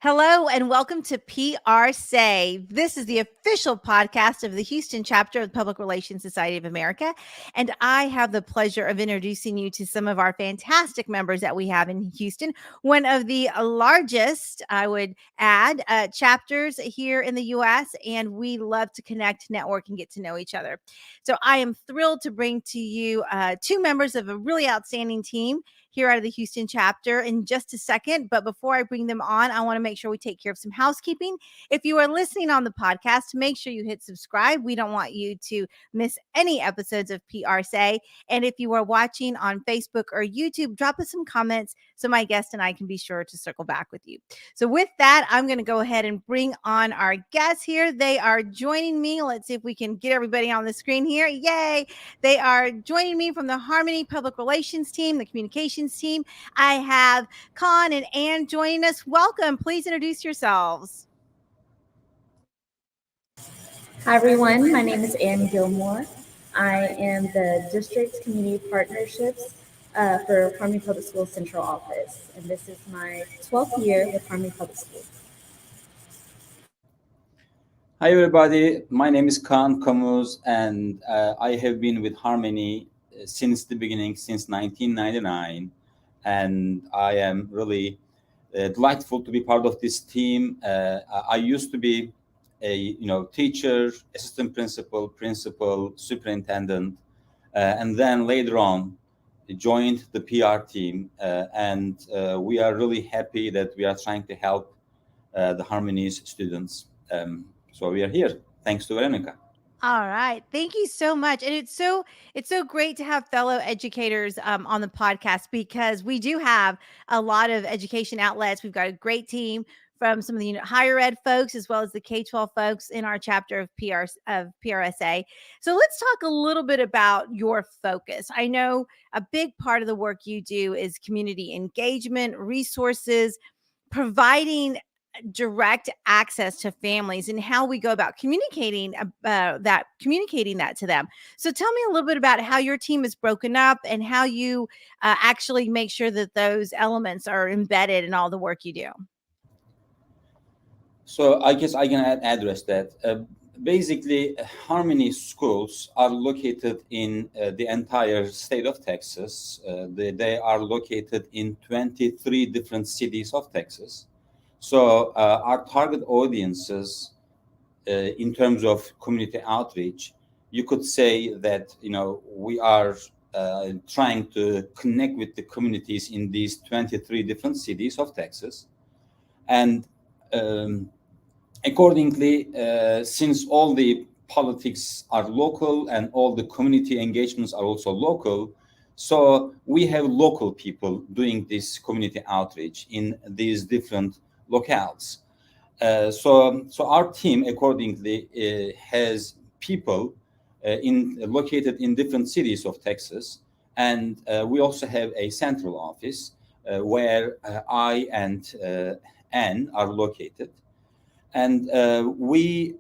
Hello and welcome to PRSay. This is the official podcast of the Houston chapter of the Public Relations Society of America. And I have the pleasure of introducing you to some of our fantastic members that we have in Houston. One of the largest, I would add, chapters here in the U.S. And we love to connect, network, and get to know each other. So I am thrilled to bring to you two members of a really outstanding team here out of the Houston chapter in just a second. But before I bring them on, I want to make sure we take care of some housekeeping. If you are listening on the podcast, make sure you hit subscribe. We don't want you to miss any episodes of PRSay. And if you are watching on Facebook or YouTube, drop us some comments so my guest and I can be sure to circle back with you. So with that, I'm going to go ahead and bring on our guests here. They are joining me. Let's see if we can get everybody on the screen here. Yay! They are joining me from the Harmony Public Relations team, the communications team. I have Kaan and Anh joining us. Welcome. Please introduce yourselves. Hi, everyone. My name is Anh Gilmore. I am the District Community Partnerships for Harmony Public Schools Central Office, and this is my 12th year with Harmony Public Schools. Hi, everybody. My name is Kaan Camuz, and I have been with Harmony since the beginning, since 1999. And I am really delightful to be part of this team. I used to be a teacher, assistant principal, superintendent, and then later on joined the PR team. And we are really happy that we are trying to help the Harmony's students. So we are here. Thanks to Veronica. All right. Thank you so much. And it's so great to have fellow educators on the podcast, because we do have a lot of education outlets. We've got a great team from some of the higher ed folks as well as the K-12 folks in our chapter of PRSA. So let's talk a little bit about your focus. I know a big part of the work you do is community engagement, resources, providing direct access to families, and how we go about communicating that to them. So tell me a little bit about how your team is broken up and how you actually make sure that those elements are embedded in all the work you do. So I guess I can address that. Basically, Harmony schools are located in the entire state of Texas. They are located in 23 different cities of Texas. So our target audiences, in terms of community outreach, you could say that we are trying to connect with the communities in these 23 different cities of Texas, and accordingly, since all the politics are local and all the community engagements are also local, so we have local people doing this community outreach in these different locales. So our team accordingly has people located in different cities of Texas, and we also have a central office where I and Anh are located, and we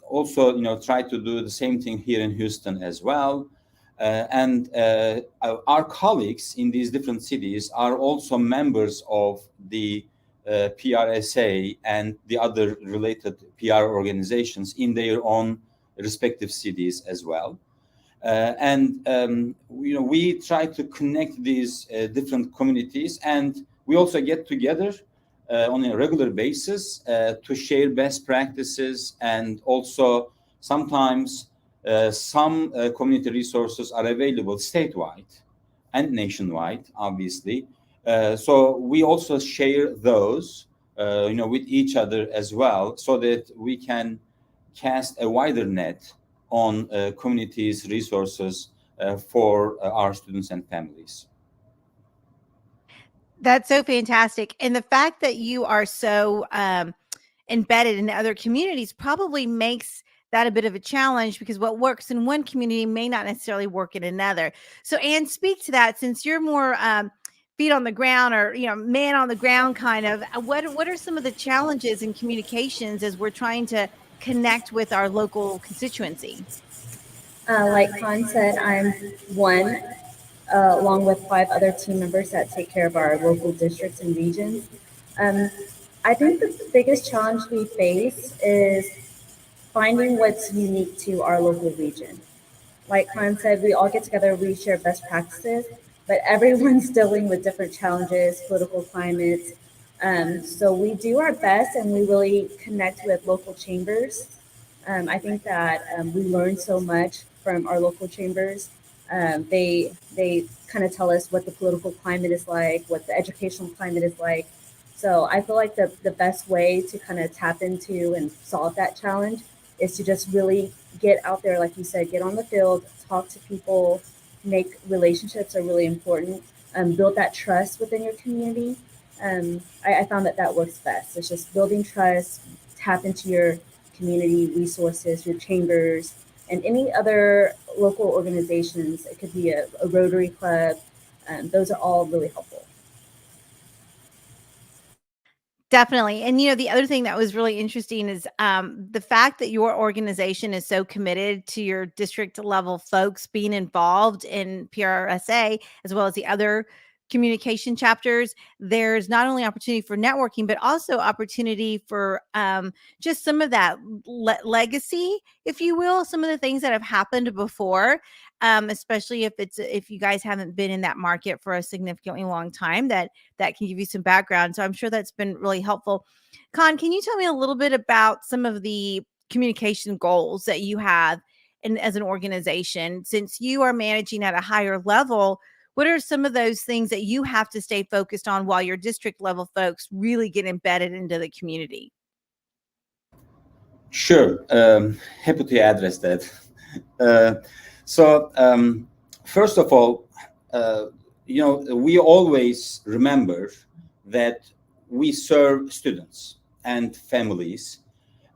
also try to do the same thing here in Houston as well. And our colleagues in these different cities are also members of the PRSA and the other related PR organizations in their own respective cities as well. We try to connect these different communities, and we also get together on a regular basis to share best practices, and also sometimes some community resources are available statewide and nationwide, obviously. So we also share those, with each other as well, so that we can cast a wider net on communities' resources for our students and families. That's so fantastic. And the fact that you are so embedded in other communities probably makes that a bit of a challenge, because what works in one community may not necessarily work in another. So Anh, speak to that, since you're more feet on the ground, or man on the ground kind of. What are some of the challenges in communications as we're trying to connect with our local constituency? Like Kaan said, I'm one, along with 5 other team members that take care of our local districts and regions. I think the biggest challenge we face is finding what's unique to our local region. Like Kaan said, we all get together, we share best practices, but everyone's dealing with different challenges, political climates. So we do our best and we really connect with local chambers. I think that we learn so much from our local chambers. They kind of tell us what the political climate is like, what the educational climate is like. So I feel like the best way to kind of tap into and solve that challenge is to just really get out there, like you said, get on the field, talk to people, make relationships are really important, build that trust within your community. I found that that works best. It's just building trust, tap into your community resources, your chambers, and any other local organizations. It could be a Rotary Club. Those are all really helpful. Definitely. And the other thing that was really interesting is the fact that your organization is so committed to your district level folks being involved in PRSA, as well as the other communication chapters. There's not only opportunity for networking, but also opportunity for just some of that legacy, if you will, some of the things that have happened before. Especially if you guys haven't been in that market for a significantly long time, that can give you some background. So I'm sure that's been really helpful. Kaan, can you tell me a little bit about some of the communication goals that you have as an organization? Since you are managing at a higher level, what are some of those things that you have to stay focused on while your district level folks really get embedded into the community? Sure. Happy to address that. First of all, we always remember that we serve students and families,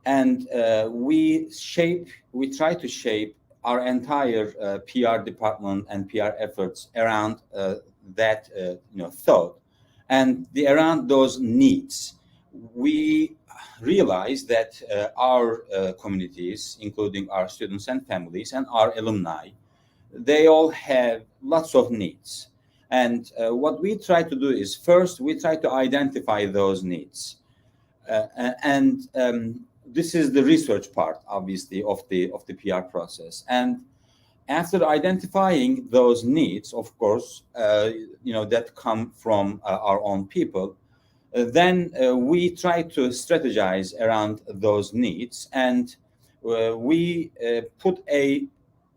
and we try to shape our entire PR department and PR efforts around that thought and around those needs. We realize that our communities, including our students and families and our alumni, they all have lots of needs. And what we try to do is, first, we try to identify those needs. This is the research part, obviously, of the PR process. And after identifying those needs, of course, that come from our own people, then we try to strategize around those needs, and we put a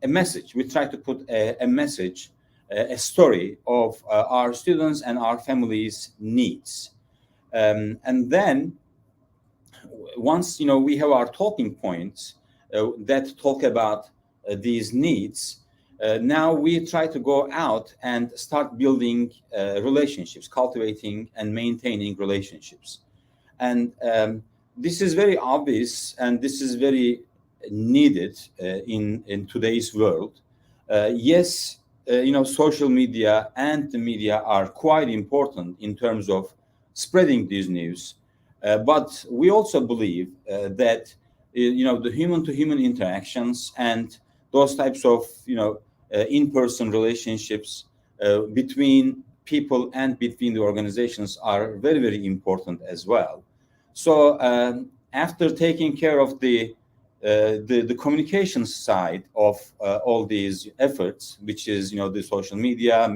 message. We try to put a message, a story of our students and our families' needs. And then once we have our talking points that talk about these needs, now we try to go out and start building relationships, cultivating and maintaining relationships. And this is very obvious, and this is very needed in today's world. Yes, social media and the media are quite important in terms of spreading these news. But we also believe that the human-to-human interactions and those types of in-person relationships between people and between the organizations are very, very important as well. So after taking care of the communications side of all these efforts, which is the social media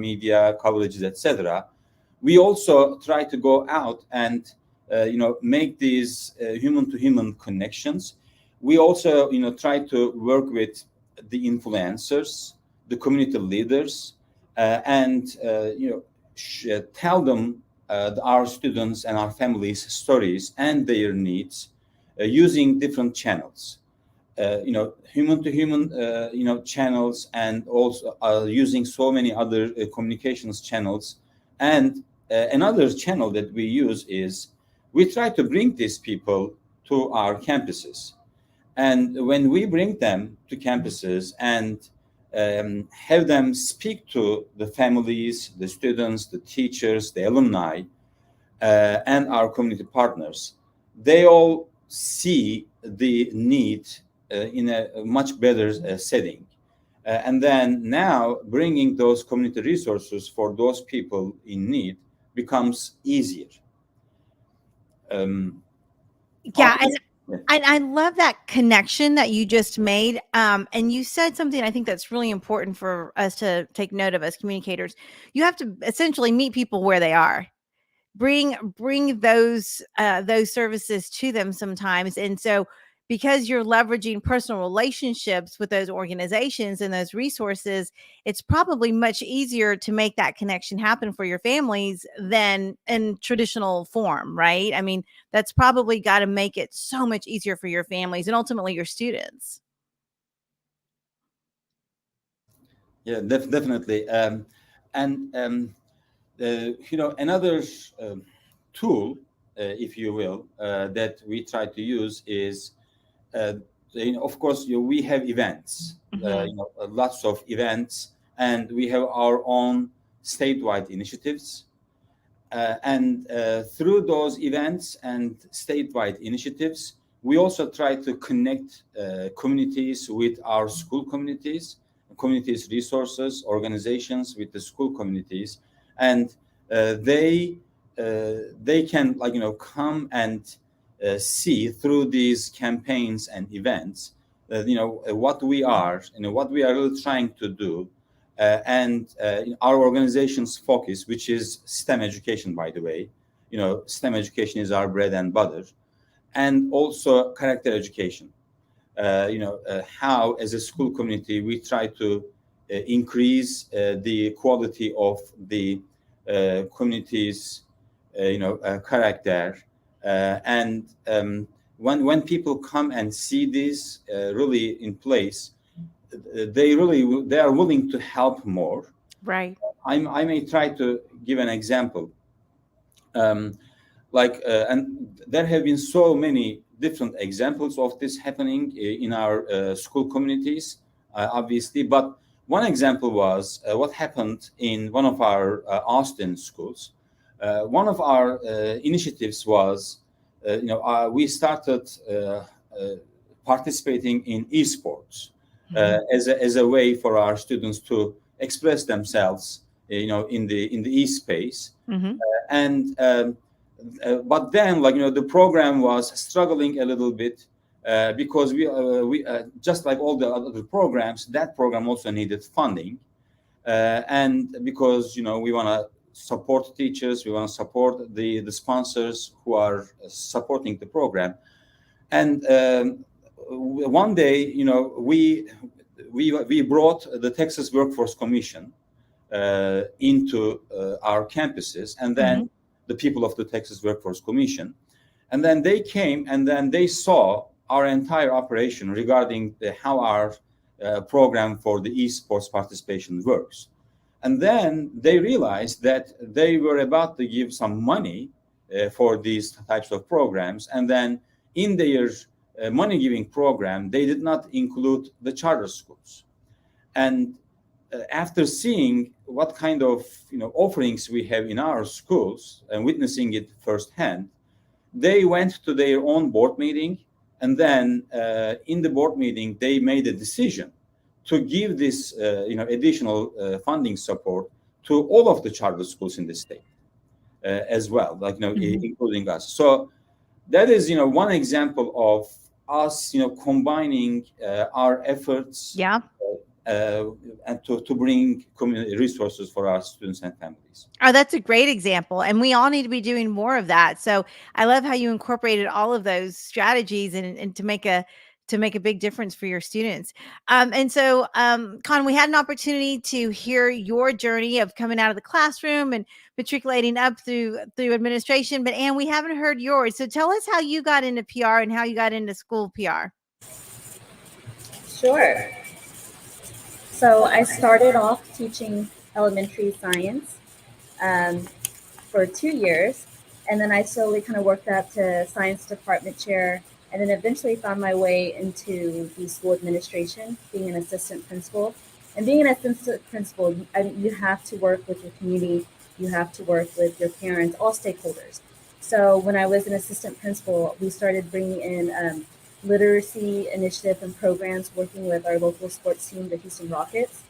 coverages, etc., we also try to go out and make these human-to-human connections. We also try to work with the influencers, the community leaders, and tell them our students and our families' stories and their needs using different channels. Human-to-human channels, and also using so many other communications channels. And another channel that we use is we try to bring these people to our campuses. And when we bring them to campuses and have them speak to the families, the students, the teachers, the alumni, and our community partners, they all see the need in a much better setting. And then now bringing those community resources for those people in need becomes easier. Yeah, Often- and I love that connection that you just made. And you said something I think that's really important for us to take note of as communicators. You have to essentially meet people where they are. Bring those services to them sometimes. And so because you're leveraging personal relationships with those organizations and those resources, it's probably much easier to make that connection happen for your families than in traditional form, right? I mean, that's probably got to make it so much easier for your families and ultimately your students. Yeah, definitely. And another tool, if you will, that we try to use is, of course, we have events, lots of events, and we have our own statewide initiatives. And through those events and statewide initiatives, we also try to connect communities with our school communities, resources, organizations with the school communities, and they can come and see through these campaigns and events, what we are, what we are really trying to do, and our organization's focus, which is STEM education, by the way. STEM education is our bread and butter, and also character education. How, as a school community, we try to increase the quality of the community's, character. And when people come and see this really in place, they are willing to help more. Right. I may try to give an example. And there have been so many different examples of this happening in our school communities, obviously. But one example was what happened in one of our Austin schools. One of our initiatives was, we started participating in esports as a way for our students to express themselves, in the e-space. And but then, the program was struggling a little bit because we just like all the other programs, that program also needed funding, and because we want to support teachers, we want to support the sponsors who are supporting the program. And one day, we brought the Texas Workforce Commission into our campuses, and then the people of the Texas Workforce Commission, and then they came and then they saw our entire operation regarding how our program for the esports participation works. And then they realized that they were about to give some money for these types of programs, and then in their money giving program, they did not include the charter schools. And after seeing what kind of offerings we have in our schools and witnessing it firsthand, they went to their own board meeting, and then in the board meeting they made a decision to give this additional funding support to all of the charter schools in the state as well, including us. So that is one example of us combining our efforts. Yeah. And to bring community resources for our students and families. Oh, that's a great example. And we all need to be doing more of that. So I love how you incorporated all of those strategies and to make a big difference for your students. And so, Kaan, we had an opportunity to hear your journey of coming out of the classroom and matriculating up through administration, but Ann, we haven't heard yours. So tell us how you got into PR and how you got into school PR. Sure. So I started off teaching elementary science for 2 years, and then I slowly kind of worked up to science department chair, and then eventually found my way into the school administration, being an assistant principal. And being an assistant principal, you have to work with your community, you have to work with your parents, all stakeholders. So when I was an assistant principal, we started bringing in literacy initiative and programs, working with our local sports team, the Houston Rockets.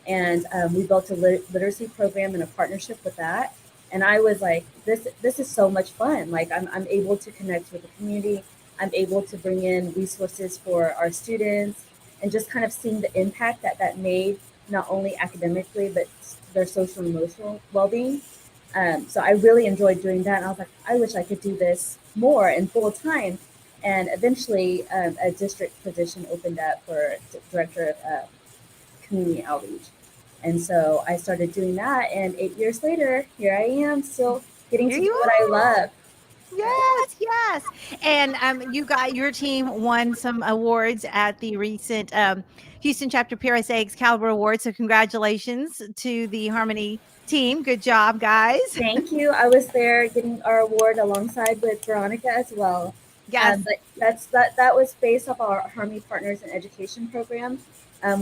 And we built a literacy program in a partnership with that. And I was like, this is so much fun. Like I'm able to connect with the community. I'm able to bring in resources for our students, and just kind of seeing the impact that that made, not only academically, but their social and emotional well-being. So I really enjoyed doing that. And I was like, I wish I could do this more and full time. And eventually, a district position opened up for director of community outreach. And so I started doing that. And 8 years later, here I am, still getting Here to you do what I are. love. Yes, yes. And you got your team won some awards at the recent Houston chapter PRSA Excalibur Awards. So congratulations to the Harmony team. Good job, guys. Thank you. I was there getting our award alongside with Veronica as well. Yes. But that was based off our Harmony Partners in Education program.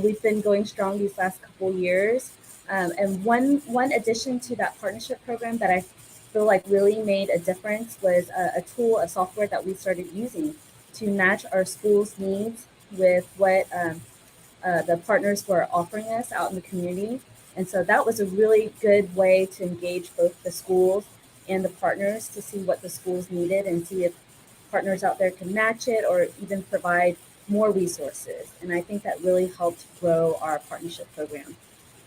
We've been going strong these last couple years. And one addition to that partnership program that I feel like really made a difference was a tool, a software that we started using to match our school's needs with what the partners were offering us out in the community. And so that was a really good way to engage both the schools and the partners to see what the schools needed and see if partners out there can match it or even provide more resources. And I think that really helped grow our partnership program.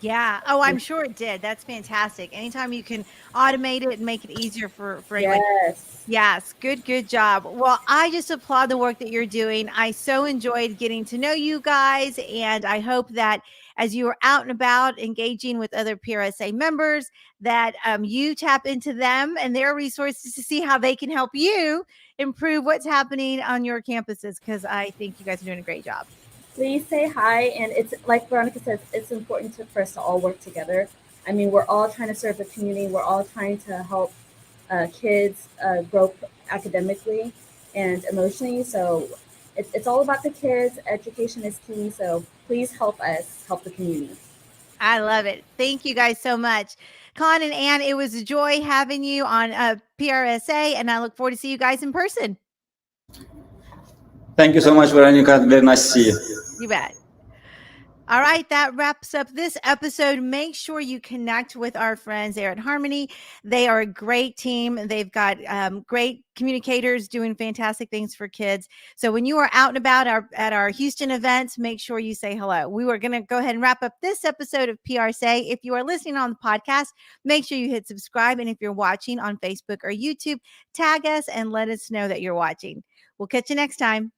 Yeah. Oh, I'm sure it did. That's fantastic. Anytime you can automate it and make it easier for anyone. Yes. Yes, good job. Well, I just applaud the work that you're doing. I so enjoyed getting to know you guys, and I hope that as you are out and about engaging with other PRSA members, that you tap into them and their resources to see how they can help you improve what's happening on your campuses, because I think you guys are doing a great job. Please say hi. And it's like Veronica says, it's important for us to all work together. I mean, we're all trying to serve the community. We're all trying to help kids grow academically and emotionally. So it's all about the kids. Education is key. So please help us help the community. I love it. Thank you guys so much. Kaan and Ann, it was a joy having you on PRSA, and I look forward to see you guys in person. Thank you so much, Veronica. Very nice to see you. You bet. All right, that wraps up this episode. Make sure you connect with our friends there at Harmony. They are a great team. They've got great communicators doing fantastic things for kids. So when you are out and about at our Houston events, make sure you say hello. We were going to go ahead and wrap up this episode of PRSay. If you are listening on the podcast, make sure you hit subscribe. And if you're watching on Facebook or YouTube, tag us and let us know that you're watching. We'll catch you next time.